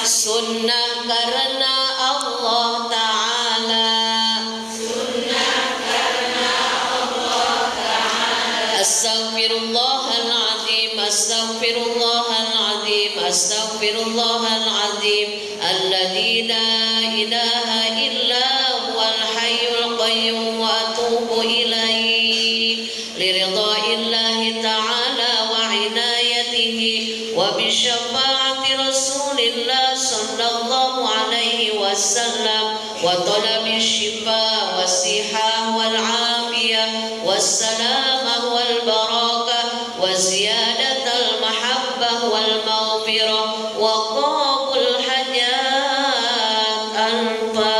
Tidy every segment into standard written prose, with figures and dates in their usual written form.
Sunnah karena Allah Ta'ala. Astaghfirullahaladzim, astaghfirullahaladzim, astaghfirullahaladzim. Alladzi la ilaha illa huwal hayyul qayyum wa atubu ilaih. Liridha'illahi ta'ala wa inayatihi wa bisyafa'ati Rasulillah sallallahu alaihi wasallam wa talabi syifa wa siha wal afiyah wassalamah wal barakah wa ziyadatal mahabbah wal maghfirah wa qabul hajat. Al-Fatihah.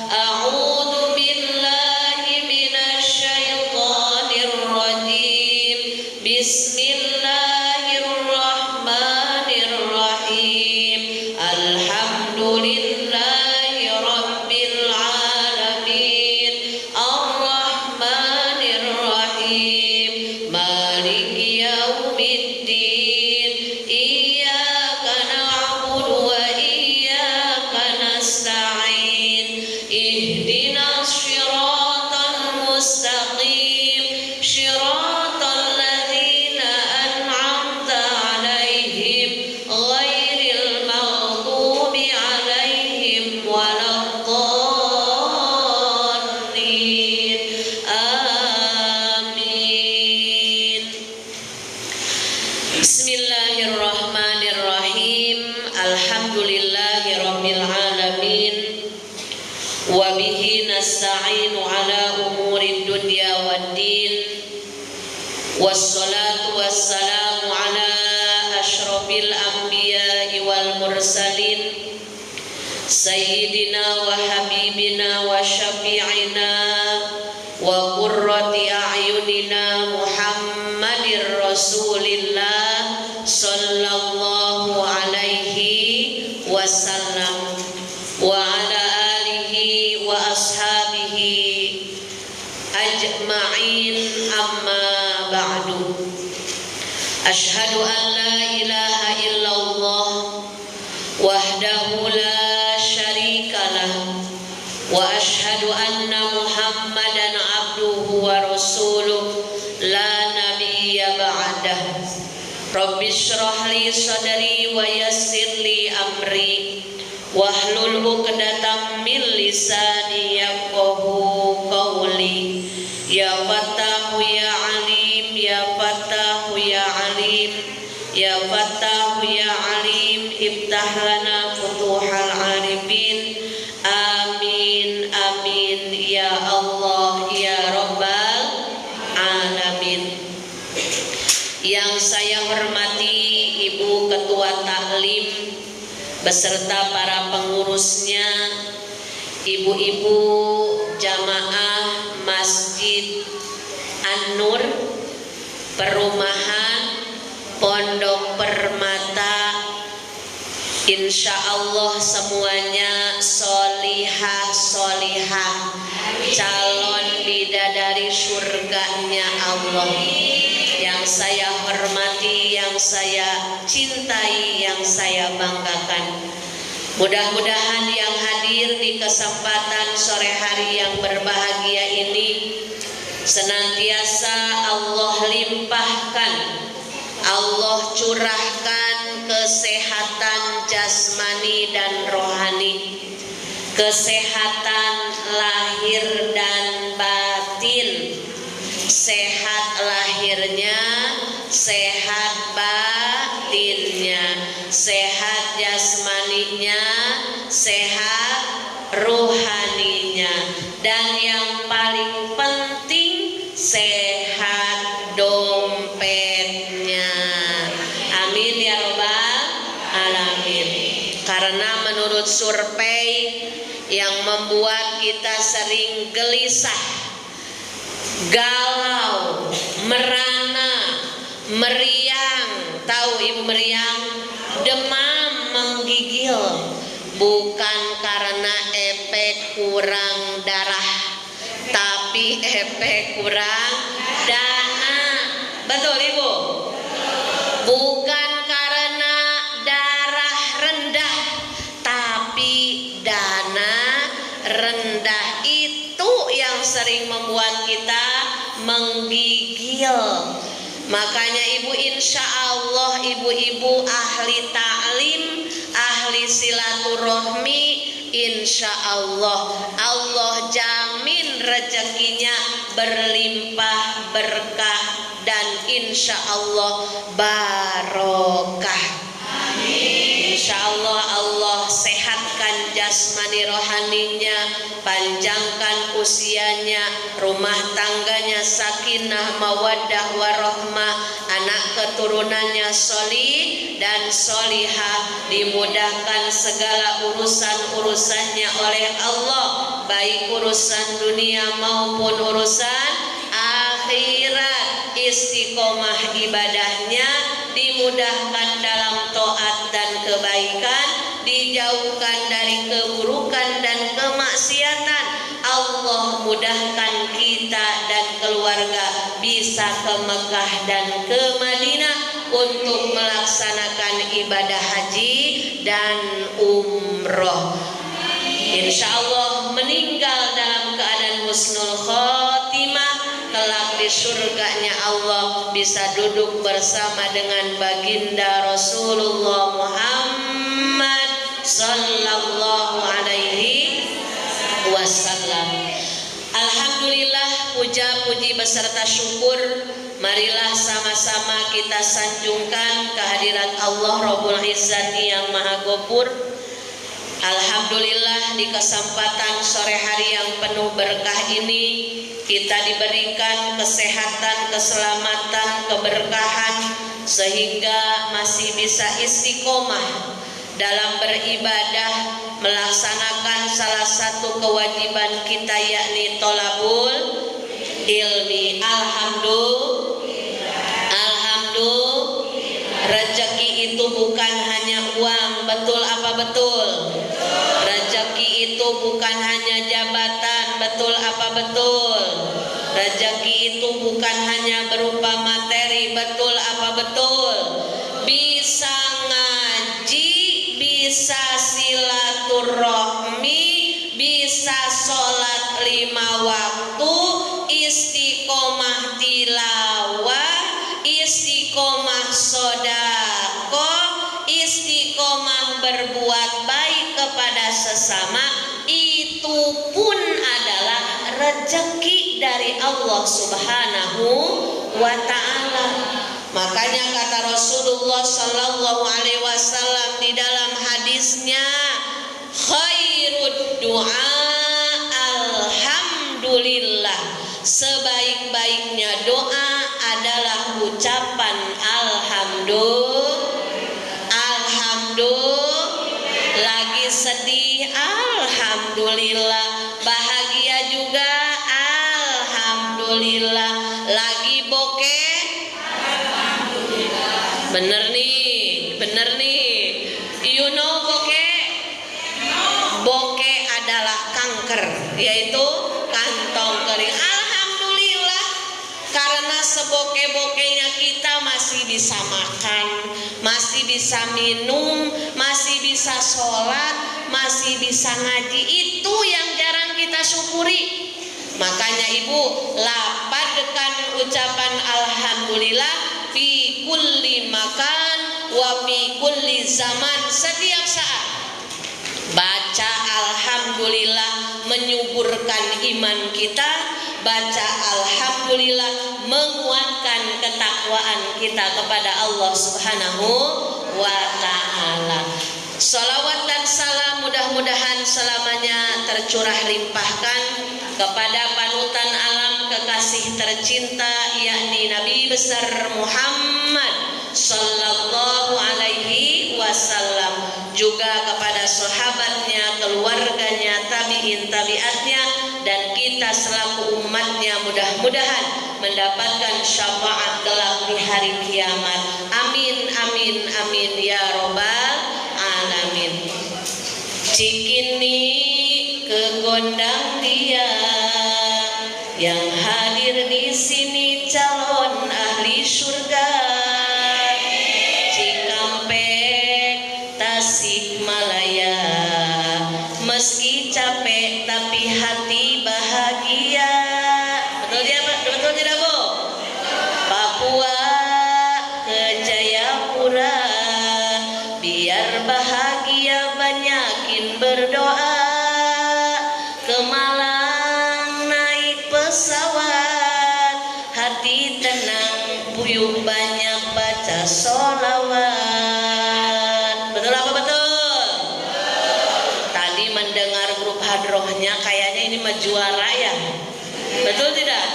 A'udzu billahi minasy syaithanir rajim. Bismillahirrahmanirrahim. Alhamdulillahi rabbil alamin. Ar-Rahmanir Rahim. Maliki yaumiddin. Iyyaka na'budu wa iyyaka nasta'in. Ihdinas shiratal mustaqim. Shiratal ladzina an'amta 'alaihim ghairil maghdubi 'alaihim waladdallin. Amin. Bismillahirrahmanirrahim. Alhamdulillahirabbil alamin. Wa bihi nasta'inu ala umurid dunya waddin. Wassalatu wassalamu ala asyrafil anbiya'i wal mursalin. Sayyidina wa habibina wa syafi'ina wa qurrati a'yunina Muhammadir Rasulillah sallallahu alaihi wasallam wa ala alihi wa ashabihi ajma'in, amma ba'du. Asyhadu an la ilaha illallah wahdahu la syarikalah wa asyhadu anna Muhammadan abduhu wa rasuluh la nabiyya ba'dah. Rabbi shrah li sadri wa yassir li amri wahlul 'uqdatam min lisani yafqahu qawli. Ya Fattahu ya Alim, ya Fattahu ya Alim, ya Fattahu ya Alim, iftah lana futuhal arifin. Amin amin ya Allah ya Rabbal alamin. Yang saya hormati Ibu Ketua Taklim beserta para pengurusnya, ibu-ibu jamaah Masjid An-Nur, Perumahan Pondok Permata. Insya Allah semuanya solihah solihah, calon bidadari surganya Allah. Yang saya hormati, yang saya cintai, yang saya banggakan. Mudah-mudahan yang hadir di kesempatan sore hari yang berbahagia ini senantiasa Allah limpahkan, Allah curahkan kesehatan jasmani dan rohani, kesehatan lahir dan batin, sehat lahirnya, sehat batinnya, sehat jasmaninya, sehat rohaninya, dan yang paling penting sehat dompetnya. Amin ya robbal alamin. Karena menurut survei yang membuat kita sering gelisah, galau, merana, meriang. Tahu ibu meriang? Demam, menggigil. Bukan karena efek kurang darah, tapi efek kurang dana. Betul ibu? Bukan karena Makanya ibu insya Allah ibu-ibu ahli ta'lim, ahli silaturahmi, insya Allah Allah jamin rezekinya berlimpah berkah dan insya Allah barokah. Insya Allah Allah sehatkan jasmani rohaninya, panjangkan usianya, rumah tangganya sakinah mawaddah warahmah, anak keturunannya solih dan solihah, dimudahkan segala urusan-urusannya oleh Allah, baik urusan dunia maupun urusan akhirat. Istiqomah ibadahnya dimudahkan dalam taat dan kebaikan, dijauhkan dari keburukan dan kemaksiatan. Allah mudahkan kita dan keluarga bisa ke Mekah dan ke Madinah untuk melaksanakan ibadah haji dan umroh. Insya Allah meninggal dalam keadaan husnul khotimah, kelak di surganya Allah bisa duduk bersama dengan baginda Rasulullah Muhammad sallallahu alaihi wasallam. Alhamdulillah, puja-puji beserta syukur marilah sama-sama kita sanjungkan kehadirat Allah Rabbul Izzati yang Maha Ghafur. Alhamdulillah, di kesempatan sore hari yang penuh berkah ini kita diberikan kesehatan, keselamatan, keberkahan sehingga masih bisa istiqomah dalam beribadah, melaksanakan salah satu kewajiban kita yakni tolabul ilmi. Alhamdulillah, rezeki itu bukan hanya uang, betul apa betul? Rezeki itu bukan hanya jabatan, betul apa betul? Rezeki itu bukan hanya berupa materi, betul apa betul? Bisa ngaji, bisa silaturahmi, bisa sholat 5 waktu, istiqomah tilawah, istiqomah sodaqah, istiqomah berbuat baik kepada sesama, itu pun adalah rezeki dari Allah Subhanahu wa ta'ala. Makanya kata Rasulullah sallallahu alaihi wasallam di dalam hadisnya, khairud du'a alhamdulillah. Sebaik-baiknya doa adalah ucapan alhamdulillah. Lagi sedih alhamdulillah, bahagia juga alhamdulillah, lagi bokeh alhamdulillah. Bener nih, you know bokeh adalah kanker, yaitu kantong kering. Alhamdulillah, karena sebokeh-bokehnya kita masih bisa makan, masih bisa minum, masih bisa sholat, masih bisa ngaji. Itu yang jarang kita syukuri. Makanya ibu lapatkan ucapan alhamdulillah fi kulli makan wa fi kulli zaman, setiap saat. Baca alhamdulillah menyuburkan iman kita, baca alhamdulillah menguatkan ketakwaan kita kepada Allah Subhanahu wa ta'ala. Salawat dan salam mudah-mudahan selamanya tercurah limpahkan kepada panutan alam kekasih tercinta yakni Nabi besar Muhammad sallallahu alaihi wasallam, juga kepada sahabatnya, keluarganya, tabi'in, tabi'atnya, dan kita selaku umatnya mudah-mudahan mendapatkan syafaat kelak di hari kiamat. Amin amin amin ya robbal alamin. Cikini kegondang dia yang hadir di sini calon ahli surga. Tasikmalaya, meski capek tapi hati bahagia. Betul tidak Bu? Papua berdoa, ke Malang naik pesawat, hati tenang, buyung banyak baca sholawat. Betul apa betul? Tadi mendengar grup hadrohnya kayaknya ini mah juara ya. Betul tidak?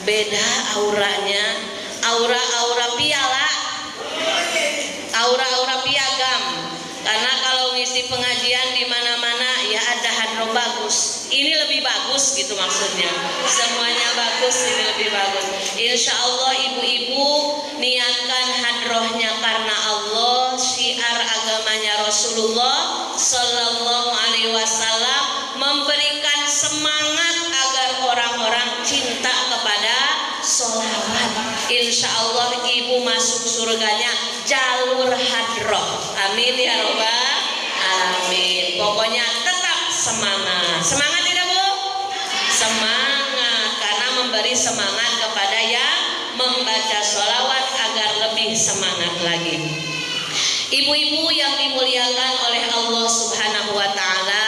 Beda auranya, aura-aura piala, aura-aura piagam. Karena kalau ngisi pengajian di mana-mana ya ada hadroh bagus. Ini lebih bagus gitu maksudnya. Semuanya bagus, ini lebih bagus. Insya Allah ibu-ibu niatkan hadrohnya karena Allah, syiar agamanya Rasulullah Sallallahu Alaihi Wasallam memberikan semangat agar orang-orang cinta kepada sholawat. Insya Allah ibu masuk surganya jalur hadroh. Amin ya robbal alamin. Pokoknya tetap semangat. Semangat tidak Bu? Semangat, karena memberi semangat kepada yang membaca sholawat agar lebih semangat lagi. Ibu-ibu yang dimuliakan oleh Allah Subhanahu wa Ta'ala,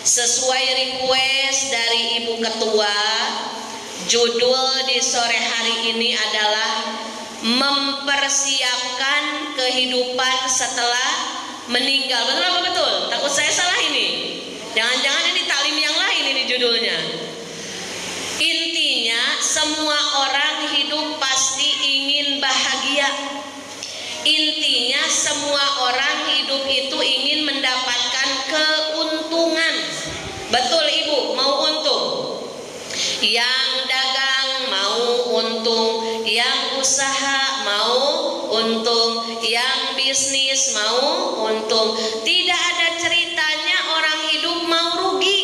sesuai request dari Ibu Ketua, judul di sore hari ini adalah mempersiapkan kehidupan setelah meninggal. Betul apa betul? Takut saya salah ini. Jangan-jangan ini taklim yang lain ini judulnya. Intinya semua orang hidup pasti ingin bahagia. Intinya semua orang hidup itu ingin mendapatkan keuntungan. Betul Ibu, mau untung. Yang dagang mau untung, yang usaha mau untung, yang bisnis mau untung. Tidak ada ceritanya orang hidup mau rugi.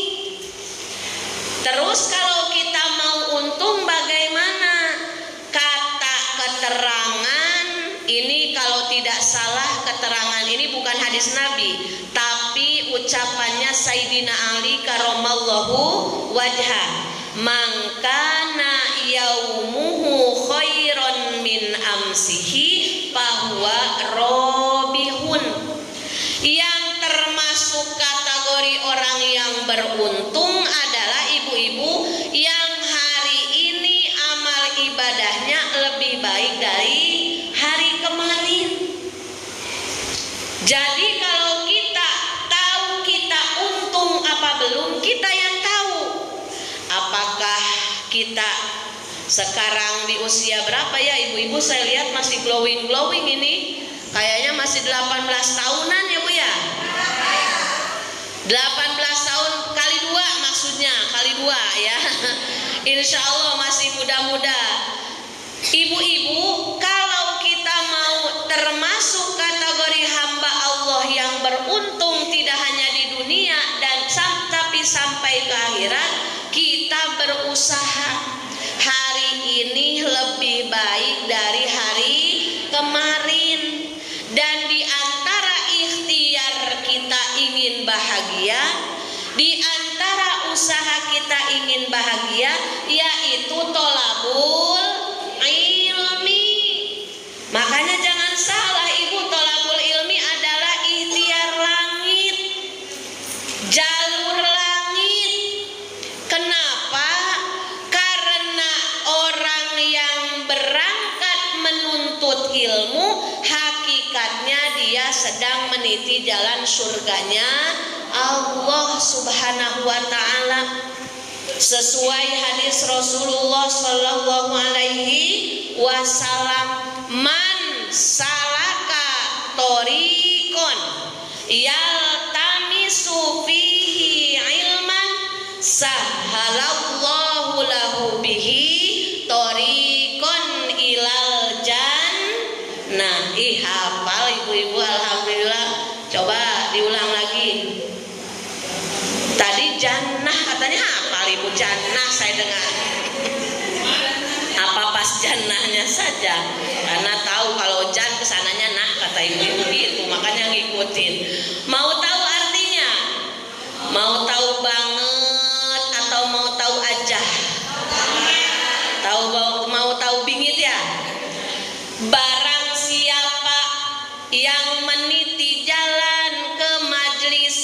Terus kalau kita mau untung bagaimana? Kata keterangan ini, kalau tidak salah keterangan ini bukan hadis Nabi, tapi ucapannya Sayyidina Ali karamallahu wajhah. Mangkana yaumuhu khairan min amsihi fahuwa robihun. Yang termasuk kategori orang yang beruntung adalah ibu-ibu yang hari ini amal ibadahnya lebih baik dari hari kemarin. Jadi kalau kita tahu kita untung apa belum, kita yang tahu. Apakah kita sekarang di usia berapa ya ibu-ibu? Saya lihat masih glowing ini. Kayaknya masih 18 tahunan ya Bu ya. 18 tahun kali 2 maksudnya, kali 2 ya. Insya Allah masih muda-muda. Ibu-ibu, kalau kita mau termasuk kategori hamba Allah yang beruntung tidak hanya di dunia tapi sampai ke akhirat, kita berusaha hari ini lebih baik dari hari kemarin. Dan di antara ikhtiar kita ingin bahagia, di antara usaha kita ingin bahagia, yaitu tolabul ilmi. Makanya jangan salah ibu, tolabul ilmi adalah ikhtiar langit, jalur langit. Kenapa? Karena orang yang berangkat menuntut ilmu, hakikatnya dia sedang meniti jalan surganya Allah Subhanahu wa Ta'ala. Sesuai hadis Rasulullah Sallallahu Alaihi Wasallam, man salaka torikon yaltamisu fihi ilman sahalallahu lahu bihi torikon ilal jannah. Hafal ibu-ibu, alhamdulillah. Coba diulang lagi. Tadi jannah katanya hafal ibu, jannah saya dengar. Apa pas jannahnya saja? Karena tahu kalau jan kesananya nah kata ibu-ibu gitu, makanya ngikutin. Mau tahu artinya? Mau tahu banget atau mau tahu aja? Mau tahu bingit ya? Barang siapa yang meniti jalan ke majelis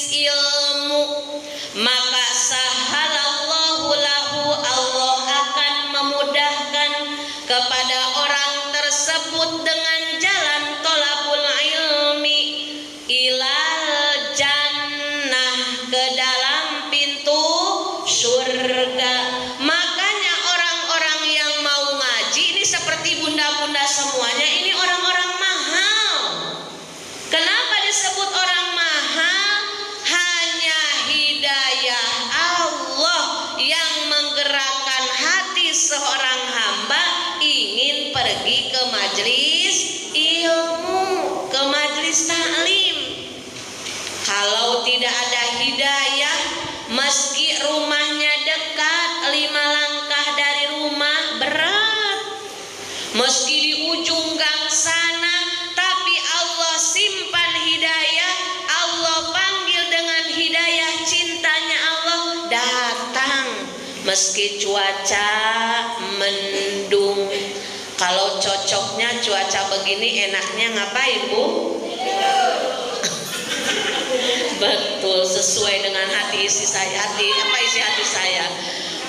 meski cuaca mendung. Kalau cocoknya cuaca begini, enaknya ngapain, Bu? Betul, sesuai dengan isi hati saya.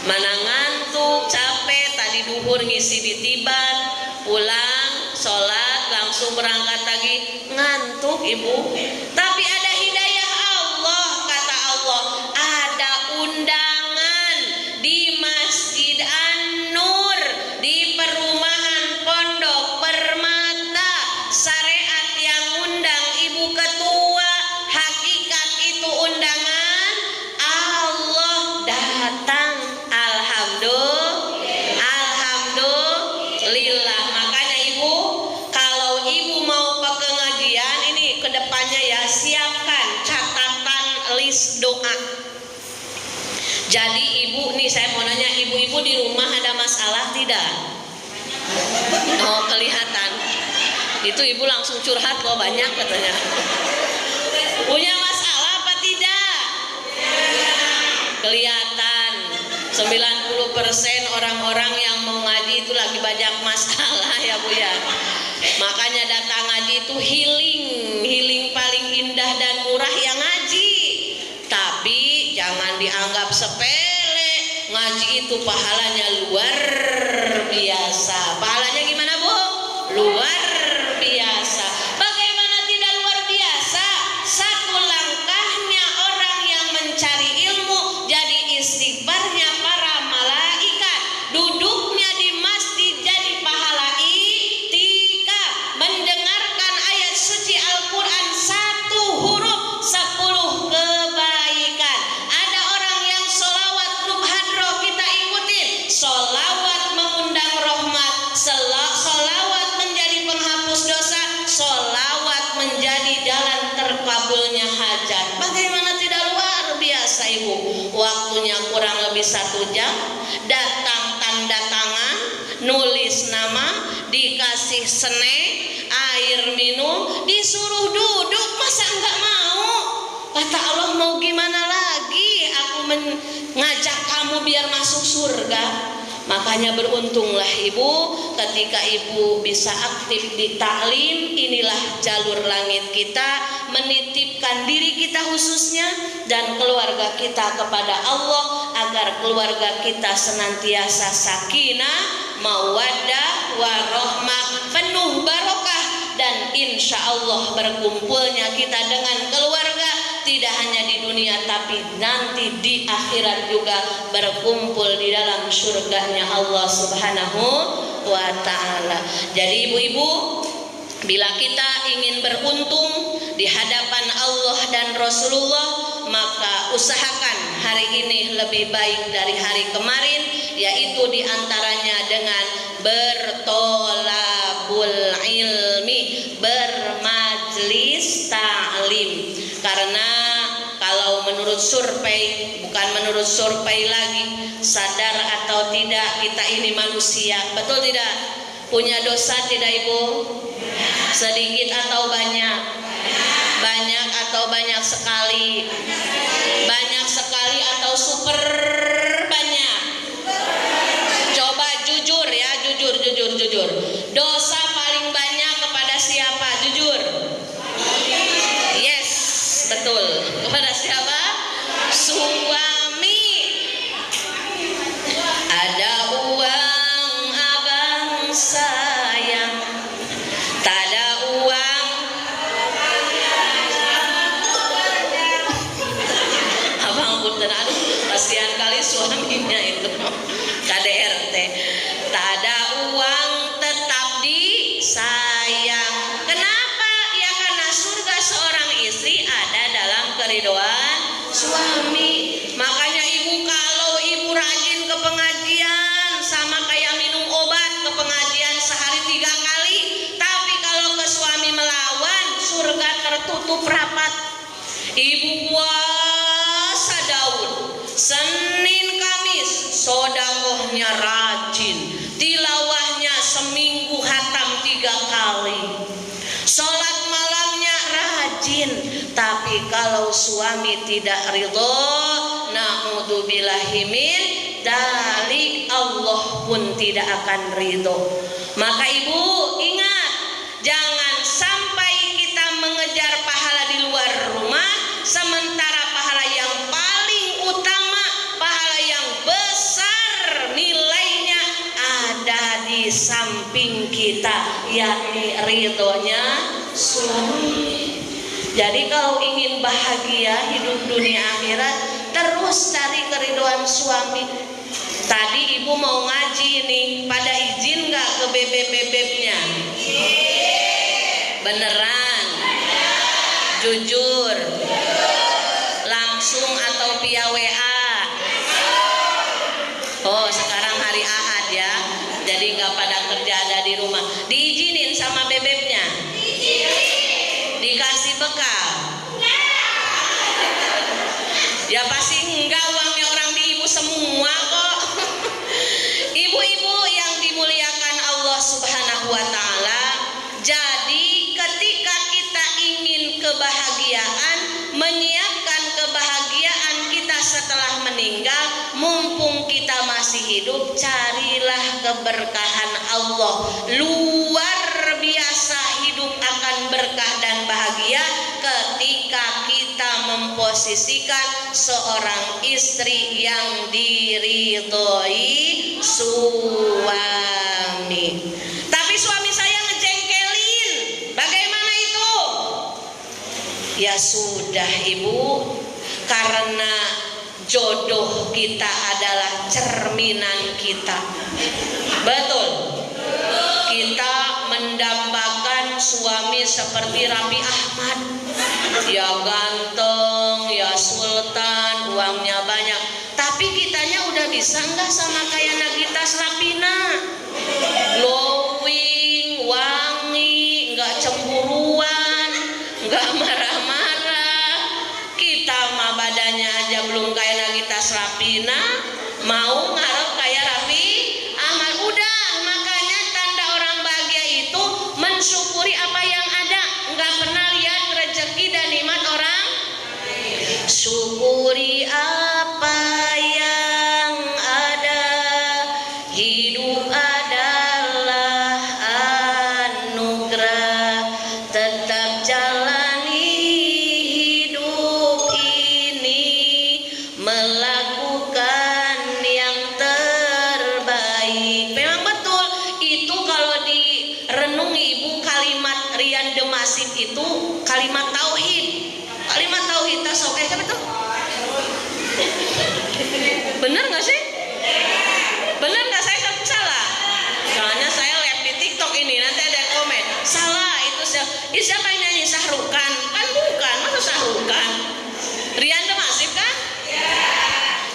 Mana ngantuk, capek, tadi duhur ngisi di Tiban, pulang, sholat, langsung berangkat lagi, ngantuk Ibu. Tapi ada hidayah Allah, kata Allah, ada undangan di Masjid An-Nur, di perumahan Pondok Permata, syariat yang undang Ibu Ketua, hakikat itu undangan, Allah datang. Alhamdulillah. Makanya Ibu, kalau Ibu mau ke pengajian ini kedepannya ya, siapkan catatan list doa. Jadi Ibu nih, saya mau nanya, ibu-ibu di rumah ada masalah tidak? Oh, kelihatan. Itu Ibu langsung curhat loh, banyak katanya. Punya masalah apa tidak? Kelihatan. 90% orang-orang yang mau ngaji itu lagi banyak masalah ya Bu ya. Makanya datang ngaji itu healing paling indah dan murah yang ngaji. Tapi jangan dianggap sepele. Ngaji itu pahalanya luar biasa. Pahalanya gimana Bu? Luar biasa. Bagaimana tidak luar biasa? Satu langkahnya orang yang mencari ilmu, jadi istighfarnya para malaikat, duduknya di masjid jadi pahala i'tikaf, mendengarkan ayat suci Al-Quran 1 huruf 10 kebaikan. Ada orang yang sholawat grup hadroh, kita ikutin. Sholawat mengundang rahmat, sholawat menjadi penghapus dosa, sholawat menjadi jalan terkabulnya hajat. Bagaimana tidak luar biasa Ibu? Waktunya kurang lebih 1 jam, datang tanda tangan, nulis nama, dikasih snack, air minum, disuruh duduk, masa enggak mau? Kata Allah, mau gimana lagi aku mengajak kamu biar masuk surga? Makanya beruntunglah Ibu ketika Ibu bisa aktif di taklim. Inilah jalur langit kita, menitipkan diri kita khususnya dan keluarga kita kepada Allah, agar keluarga kita senantiasa sakinah, mawaddah, warahmah, penuh barokah. Dan insya Allah berkumpulnya kita dengan keluarga tidak hanya di dunia, tapi nanti di akhirat juga berkumpul di dalam surganya Allah Subhanahu wa ta'ala. Jadi ibu-ibu, bila kita ingin beruntung di hadapan Allah dan Rasulullah, maka usahakan hari ini lebih baik dari hari kemarin, yaitu diantaranya dengan bertolabul ilmi, bermajlis ta'lim. Karena kalau menurut survei, bukan menurut survei lagi, sadar atau tidak kita ini manusia, betul tidak? Punya dosa tidak Ibu? Sedikit atau banyak? Banyak atau banyak sekali? Banyak sekali atau super banyak? Coba jujur ya, jujur. Dosa paling banyak kepada siapa? Jujur. Yes, betul. Kepada siapa? Suami. Ada uang abang sayang, tak ada uang. Abang punten, aduh kasihan kali suaminya itu KDRT. Tak ada uang tetap disayang. Kenapa? Ya karena surga seorang istri ada dalam keridhaan suami. Makanya ibu, kalau ibu rajin ke pengajian, sama kayak minum obat, ke pengajian sehari 3 kali, tapi kalau ke suami melawan, surga tertutup rapat. Ibu puasa Daud, Senin Kamis sodakohnya rajin, tilawahnya seminggu hatam 3 kali, sholat malamnya rajin. Tapi kalau suami tidak ridho, na'udzubillahi min dalik Allah pun tidak akan ridho. Maka ibu ingat, jangan sampai kita mengejar pahala di luar rumah, sementara pahala yang paling utama, pahala yang besar nilainya ada di samping kita, yakni ridhonya suami. Jadi kalau ingin bahagia hidup dunia akhirat, terus cari keridhoan suami. Tadi ibu mau ngaji nih, pada izin gak ke bebek-bebeknya? Beneran? Jujur? Langsung atau via WA? Oh, sekarang hari Ahad ya, jadi gak pada kerja, ada di rumah. Diizinin sama bebeknya? Dikasih bekal? Ya pasti enggak, uangnya orang di ibu semua kok. Ibu-ibu yang dimuliakan Allah Subhanahu wa ta'ala, jadi ketika kita ingin kebahagiaan, menyiapkan kebahagiaan kita setelah meninggal, mumpung kita masih hidup, carilah keberkahan Allah. Luar biasa hidup akan berkah dan bahagia ketika kita memposisikan seorang istri yang diridhoi suami. Tapi suami saya ngejengkelin, bagaimana itu? Ya sudah ibu, karena jodoh kita adalah cerminan kita. Betul? Kita mendambakan suami seperti Raffi Ahmad, ya ganteng, ya sultan, uangnya banyak. Tapi kitanya udah bisa nggak sama kayak Nagita Slavina? Glowing, wangi, nggak cemburuan, nggak marah-marah. Kita mah badannya aja belum kayak Nagita Slavina, mau ngarep kayak Raffi Ahmad. Udah, makanya tanda orang bahagia itu mensyukuri apa yang ada, nggak pernah lihat rezeki dan nikmat orang. Syukuri apa yang ada, hidup adalah anugerah, tetap jalani hidup ini, melakukan yang terbaik. Memang betul, itu kalau direnungi ibu, kalimat Rian Demasif itu kalimat tauhid. Kalimat tauhid tasawuf, siapa tuh? Bener nggak sih? Bener nggak, saya salah? Soalnya saya lihat di TikTok ini, nanti ada komen salah itu siapa yang nyanyi? Sahrukan? Kan bukan, masa Sahrukan? Rian Demasif kan?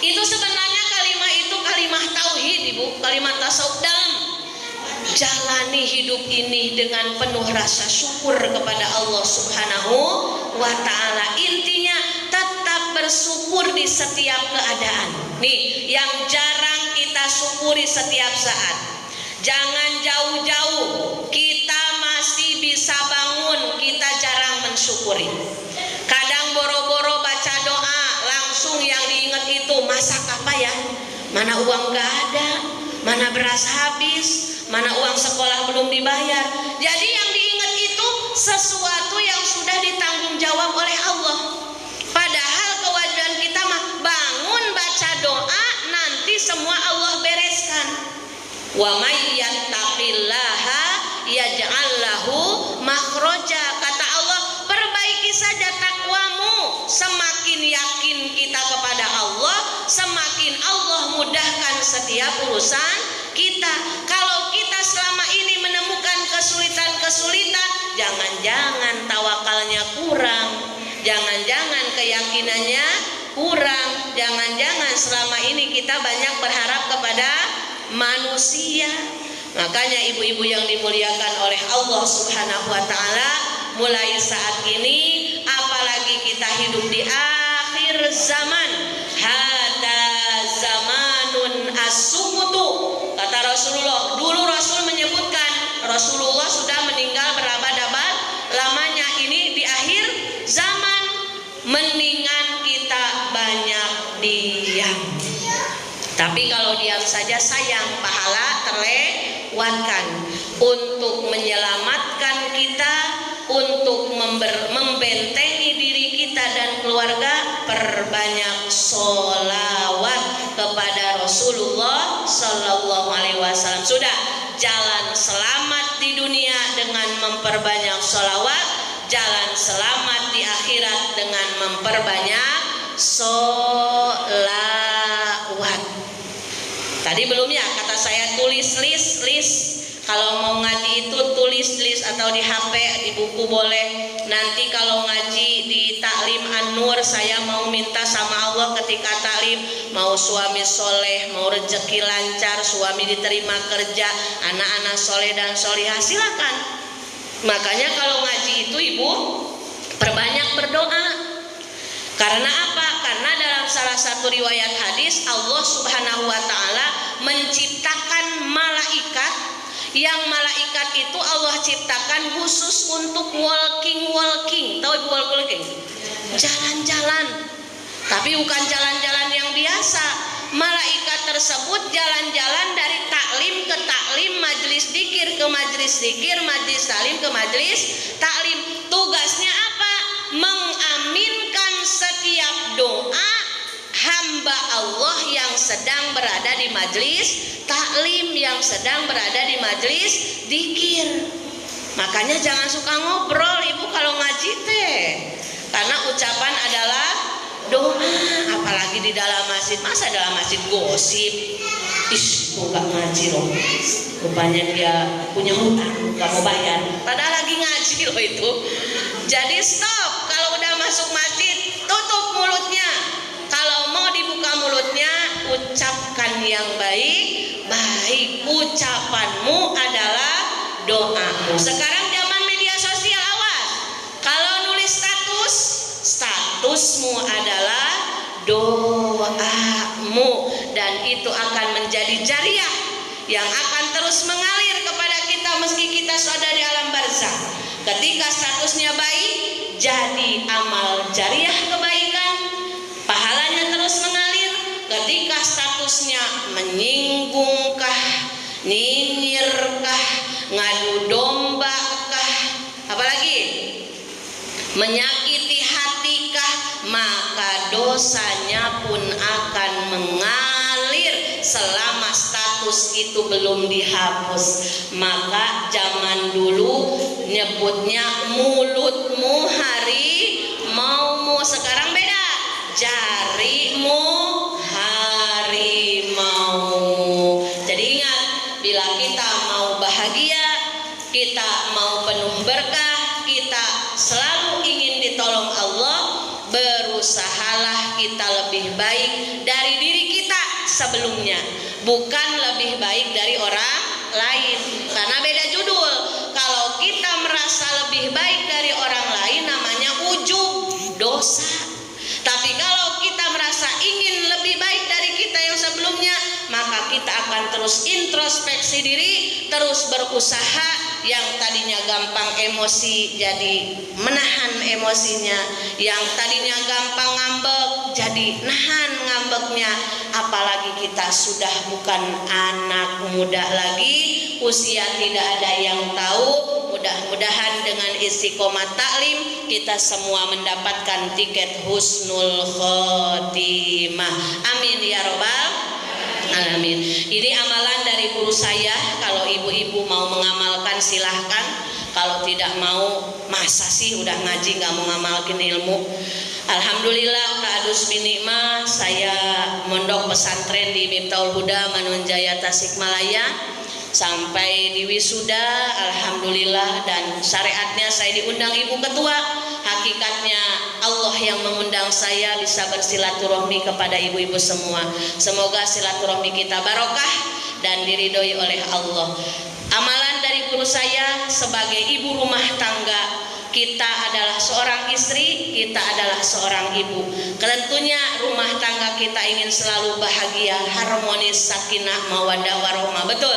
Itu sebenarnya kalimat itu kalimat tauhid ibu, kalimat tasawuf dalam. Jalani hidup ini dengan penuh rasa syukur kepada Allah Subhanahu wa ta'ala. Intinya tetap bersyukur di setiap keadaan. Nih, yang jarang kita syukuri setiap saat. Jangan jauh-jauh, kita masih bisa bangun, kita jarang mensyukuri. Kadang boro-boro baca doa, langsung yang diingat itu masak apa ya? Mana uang gak ada, mana beras habis, mana uang sekolah belum dibayar. Jadi yang diingat itu sesuatu yang sudah ditanggung jawab oleh Allah. Padahal kewajiban kita mah bangun baca doa, nanti semua Allah bereskan. Wa may yattaqillaha yaj'al lahu makhraja. Kata Allah, perbaiki saja takwamu. Semakin yakin kita kepada Allah, semakin Allah mudahkan setiap urusan kita. Kalau kita selama ini menemukan kesulitan-kesulitan, jangan-jangan tawakalnya kurang, jangan-jangan keyakinannya kurang, jangan-jangan selama ini kita banyak berharap kepada manusia. Makanya ibu-ibu yang dimuliakan oleh Allah Subhanahu wa ta'ala, mulai saat ini, apalagi kita hidup di akhir zaman, hada zamanun as-sukutu. Kata Rasulullah, dulu Rasul menyebutkan, Rasulullah sudah meninggal berabad-abad lamanya, ini di akhir zaman, mendingan kita banyak diam. Tapi kalau kalau diam saja sayang, pahala terlewatkan. Untuk menyelamatkan kita, untuk membentengi diri kita dan keluarga, perbanyak sholawat kepada Rasulullah Sallallahu Alaihi Wasallam. Sudah, jalan selamat di dunia dengan memperbanyak sholawat, jalan selamat di akhirat dengan memperbanyak sholawat. Tadi belum ya, kata saya tulis list. Kalau mau ngaji itu tulis list, atau di HP, di buku boleh. Nanti kalau ngaji di taklim An-Nur, saya mau minta sama Allah ketika taklim, mau suami soleh, mau rezeki lancar, suami diterima kerja, anak-anak soleh dan solihah, silakan. Makanya kalau ngaji itu ibu perbanyak berdoa. Karena apa? Karena dalam salah satu riwayat hadis, Allah Subhanahu wa Ta'ala menciptakan malaikat, yang malaikat itu Allah ciptakan khusus untuk walking. Tahu ibu walking? Jalan-jalan. Tapi bukan jalan-jalan yang biasa. Malaikat tersebut jalan-jalan dari taklim ke taklim, majlis dzikir ke majlis dzikir, majlis taklim ke majlis taklim. Tugasnya apa? Mengaminkan setiap doa hamba Allah yang sedang berada di majlis taklim, yang sedang berada di majlis dzikir. Makanya jangan suka ngobrol ibu kalau ngaji teh, karena ucapan adalah doa. Apalagi di dalam masjid, masa dalam masjid gosip, kok gak ngaji loh, rupanya dia punya hutang gak mau bayar, padahal lagi ngaji loh itu. Jadi stop, kalau udah masuk masjid tutup mulutnya. Kalau mau dibuka mulutnya, ucapkan yang baik. Ucapanmu adalah doamu. Sekarang zaman media sosial, awas. Kalau nulis statusmu adalah doamu, dan itu akan menjadi jariah yang akan terus mengalir kepada kita meski kita sudah di alam barzakh. Ketika statusnya baik, jadi amal jariah kebaikan, pahalanya terus mengalir. Ketika statusnya menyinggungkah, nyinyirkah, ngadu dombakah, apalagi menyakiti hatikah, maka dosanya pun akan mengalir selama status itu belum dihapus. Maka zaman dulu nyebutnya mulutmu harimaumu, sekarang beda, jarimu harimau. Jadi ingat, bila kita mau bahagia, kita mau penuh berkah, kita selalu ingin ditolong Allah, berusahalah kita lebih baik dari diri kita sebelumnya, bukan lebih baik dari orang lain. Karena beda judul. Kalau kita merasa lebih baik dari orang lain, namanya ujub, dosa. Tapi kalau kita merasa ingin lebih baik dari kita yang sebelumnya, maka kita akan terus introspeksi diri, terus berusaha. Yang tadinya gampang emosi jadi menahan emosinya, yang tadinya gampang ngambek jadi nahan ngambeknya. Apalagi kita sudah bukan anak muda lagi, usia tidak ada yang tahu. Mudah-mudahan dengan istiqomah taklim kita semua mendapatkan tiket husnul khotimah. Amin ya robbal alamin. Ini amalan dari guru saya. Kalau ibu-ibu mau mengamalkan silahkan. Kalau tidak mau, masa sih udah ngaji gak mau ngamalkin ilmu. Alhamdulillah Ka'adus binikmah, saya mondok pesantren di Miftahul Huda Manunjaya Tasikmalaya sampai di wisuda, alhamdulillah. Dan syariatnya saya diundang ibu ketua. Hakikatnya Allah yang mengundang saya bisa bersilaturahmi kepada ibu-ibu semua. Semoga silaturahmi kita barokah dan diridhoi oleh Allah. Amalan dari guru saya sebagai ibu rumah tangga, kita adalah seorang istri, kita adalah seorang ibu. Tentunya rumah tangga kita ingin selalu bahagia, harmonis, sakinah, mawaddah, warahmah. Betul.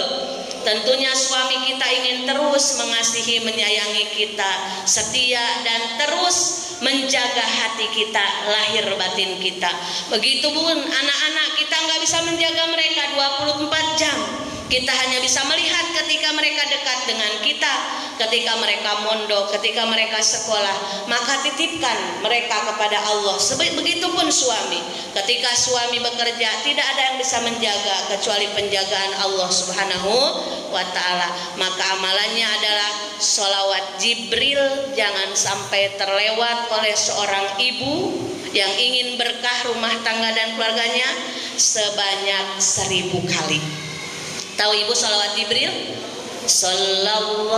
Tentunya suami kita ingin terus mengasihi, menyayangi kita, setia dan terus menjaga hati kita, lahir batin kita. Begitupun anak-anak kita nggak bisa menjaga mereka 24 jam. Kita hanya bisa melihat ketika mereka dekat dengan kita, ketika mereka mondok, ketika mereka sekolah, maka titipkan mereka kepada Allah. Begitupun suami, ketika suami bekerja, tidak ada yang bisa menjaga kecuali penjagaan Allah Subhanahu wa ta'ala. Maka amalannya adalah sholawat Jibril, jangan sampai terlewat oleh seorang ibu yang ingin berkah rumah tangga dan keluarganya sebanyak 1000 kali. Tahu ibu sholawat Jibril? Sallallahu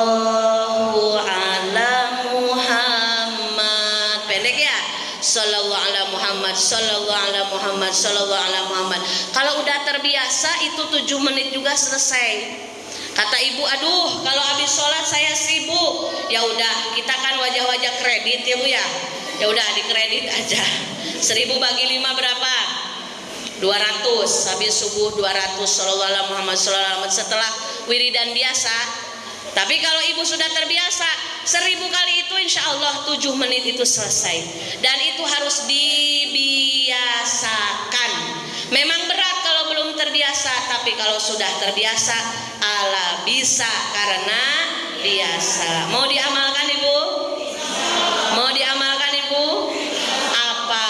ala Muhammad. Pendek ya? Sallallahu ala Muhammad, sallallahu ala Muhammad, sallallahu ala Muhammad. Kalau udah terbiasa itu 7 menit juga selesai. Kata ibu, aduh kalau habis sholat saya sibuk. Ya udah, kita kan wajah-wajah kredit ya bu ya. Ya udah dikredit aja. 1000 bagi 5 berapa? 200. Habis subuh 200 sallallahu ala Muhammad sallallahu alaihi wasallam setelah wiridan biasa. Tapi kalau ibu sudah terbiasa 1000 kali itu insya Allah 7 menit itu selesai. Dan itu harus dibiasakan. Memang berat kalau belum terbiasa, tapi kalau sudah terbiasa ala bisa karena biasa. Mau diamalkan ibu? Mau diamalkan ibu? Apa?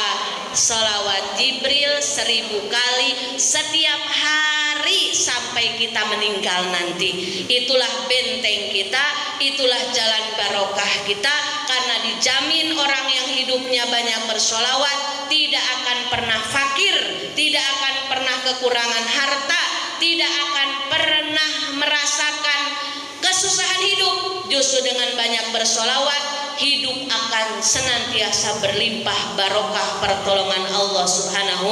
Sholawat Jibril 1000 kali setiap hari sampai kita meninggal nanti. Itulah benteng kita, itulah jalan barokah kita. Karena dijamin orang yang hidupnya banyak bersholawat tidak akan pernah fakir, tidak akan pernah kekurangan harta, tidak akan pernah merasakan kesusahan hidup. Justru dengan banyak bersholawat hidup akan senantiasa berlimpah barokah pertolongan Allah Subhanahu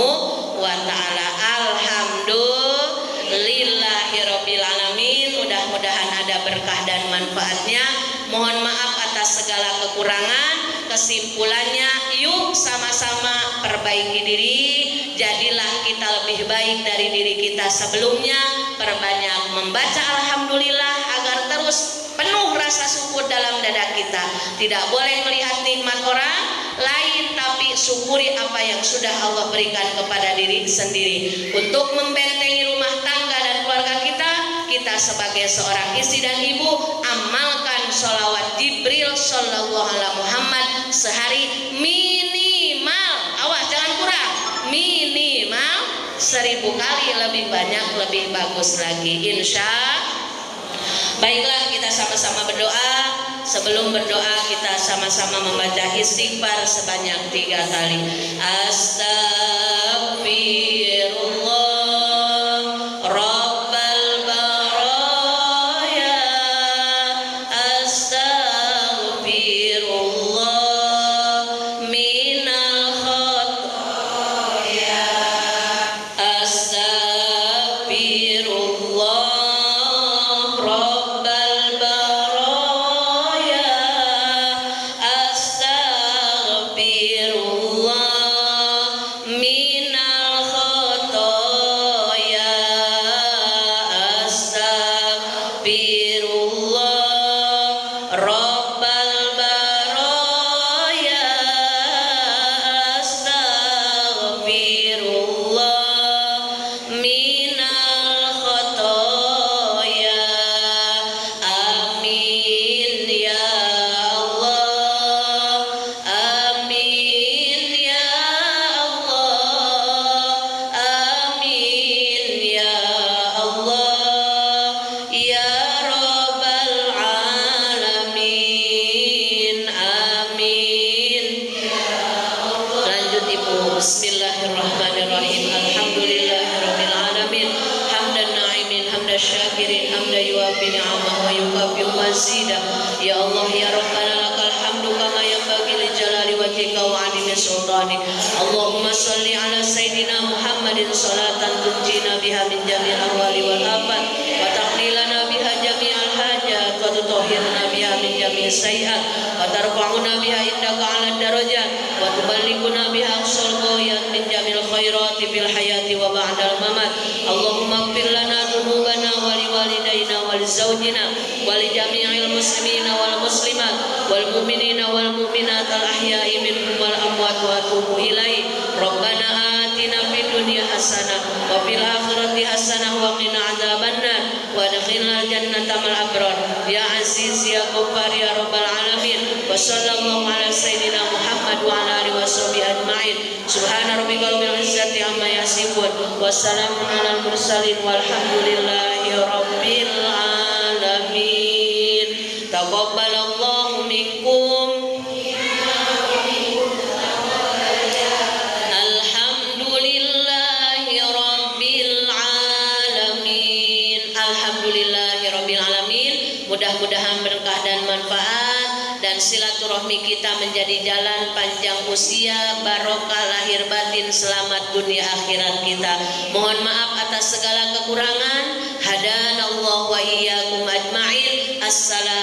wa ta'ala. Alhamdulillahirabbil alamin. Mudah-mudahan ada berkah dan manfaatnya. Mohon maaf atas segala kekurangan. Kesimpulannya, yuk sama-sama perbaiki diri. Jadilah kita lebih baik dari diri kita sebelumnya. Perbanyak membaca alhamdulillah agar terus penuh rasa syukur dalam dada kita. Tidak boleh melihat nikmat orang lain, tapi syukuri apa yang sudah Allah berikan kepada diri sendiri. Untuk membentengi rumah tangga dan keluarga kita, kita sebagai seorang istri dan ibu amalkan sholawat Jibril sallallahu alaihi Muhammad sehari minimal, awas jangan kurang, minimal 1000 kali, lebih banyak lebih bagus lagi insya. Baiklah, kita sama-sama berdoa. Sebelum berdoa kita sama-sama membaca istighfar sebanyak 3 kali. Astagfirullah Rabbal baraya. Astagfirullah minal khataya. Astagfirullah Bismillahirrahmanirrahim. Alhamdulillahirabbil alamin. Hamdan na'imin, hamdan syakirin, hamdan yuwafi ni'amahu wa yukafi mazida. Ya Allah ya Rabbana lakal hamdu kama yanbaghi li jalali wajhika wa 'azimi sultanik. Allahumma shalli ala sayyidina Muhammadin salatan tunjina biha min jami'il ahwali wal afat wa taqlilana biha jami'al hajat wa tutahhirna biha min jami'is sayyi'at wa tarfa'una biha indaka 'ala darajat wa tuballighuna biha aqsal ghayat min jamil khairati fil hayati wa ba'dal mamat. Allahumma ighfir lana dhunubana wa liwalidayna wa wa li zawjina wa li jami'il muslimina wal muslimat wal mu'minina wal mu'minat al ahya'i minhum wal amwat wa atubu ilaih. Rabbana atina fid dunya hasanah wa fil akhirati hasanah wa qina adzabannar wa adkhilna jannata mal abrar ya aziz ya ghaffar ya rabbal alamin. Wa sallallahu ala sayyidina Muhammad wa ala alihi washabihi ajmain. Subhana rabbika rabbil izzati amma yasifun wa salamun alal mursalin walhamdulillahi rabbil alamin. Taqabbalallahu minkum. Alhamdulillahi rabbil alamin. Alhamdulillahi rabbil alamin. Mudah-mudahan berkah dan manfaat dan silaturahmi kita menjadi jalan panjang usia, barokah lahir batin, selamat dunia akhirat kita. Mohon maaf atas segala kekurangan. Hadanallahu wa iyyakum ajmain. Assalamualaikum